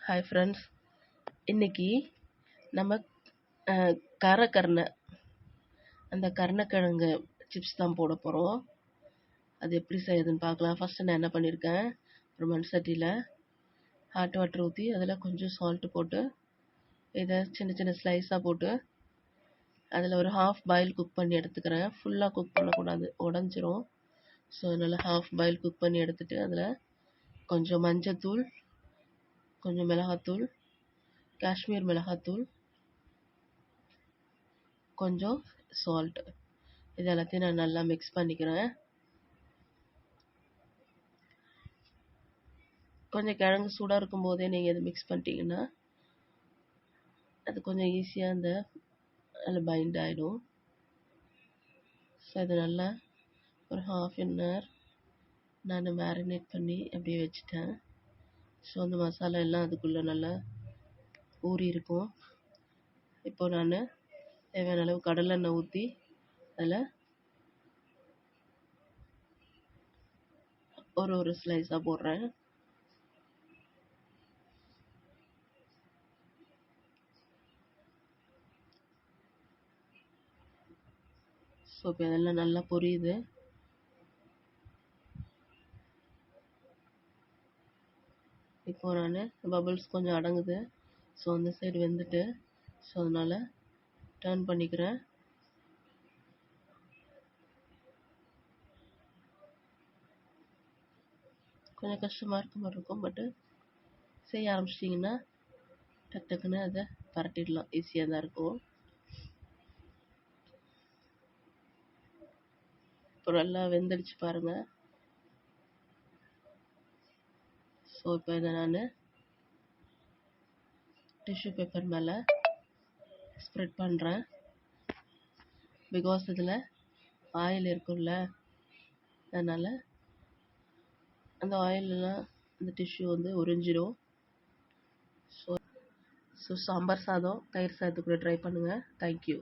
Hi friends, இன்றைக்கி நம்ம கருணை அந்த கருணக்கிழங்கு சிப்ஸ் தான் போட போகிறோம். அது எப்படி செய்யுதுன்னு பார்க்கலாம். ஃபஸ்ட்டு நான் என்ன பண்ணியிருக்கேன், ஒரு மண் சட்டியில் ஹாட் வாட்டர் ஊற்றி அதில் கொஞ்சம் சால்ட்டு போட்டு இதை சின்ன சின்ன ஸ்லைஸாக போட்டு அதில் ஒரு ஹாஃப் பாயில் குக் பண்ணி எடுத்துக்கிறேன். ஃபுல்லாக குக் பண்ணக்கூடாது, உடஞ்சிரும். ஸோ அதனால் ஹாஃப் பாயில் குக் பண்ணி எடுத்துகிட்டு அதில் கொஞ்சம் மஞ்சத்தூள், கொஞ்சம் மிளகாத்தூள், காஷ்மீர் மிளகாத்தூள், கொஞ்சம் சால்ட், இது எல்லாத்தையும் நான் நல்லா மிக்ஸ் பண்ணிக்கிறேன். கொஞ்சம் கிழங்கு சூடாக இருக்கும் போதே நீங்கள் இதை மிக்ஸ் பண்ணிட்டீங்கன்னா அது கொஞ்சம் ஈஸியாக அதில் பைண்ட் ஆகிடும். ஸோ இது நல்லா ஒரு ½ நான் மேரினேட் பண்ணி அப்படியே வச்சுட்டேன். ஸோ அந்த மசாலா எல்லாம் அதுக்குள்ளே நல்லா ஊறி இருக்கும். இப்போ நான் தேவையான அளவு கடலெண்ணெய் ஊற்றி அதில் ஒரு ஸ்லைஸாக போடுறேன். ஸோ இப்போ இதெல்லாம் நல்லா பொரியுது. இப்போ நான் பபிள்ஸ் கொஞ்சம் அடங்குது. ஸோ அந்த சைடு வெந்துட்டு, ஸோ அதனால் டர்ன் பண்ணிக்கிறேன். கொஞ்சம் கஷ்டமாக இருக்க மாதிரி இருக்கும், பட்டு செய்ய ஆரம்பிச்சிட்டிங்கன்னா டக்குன்னு அதை பரட்டிடலாம். ஈஸியாக தான் இருக்கும். இப்போ நல்லா வெந்துடுச்சு பாருங்கள். ஸோ இப்போ இதை நான் டிஷ்யூ பேப்பர் மேலே ஸ்ப்ரெட் பண்ணுறேன். பிகாஸ் இதில் ஆயில் இருக்கும்ல, அதனால் அந்த ஆயிலெலாம் அந்த டிஷ்யூ உறிஞ்சிடும். ஸோ சாம்பார் சாதம், தயிர் சாதத்துக்கு கூட ட்ரை பண்ணுங்கள். தேங்க்யூ.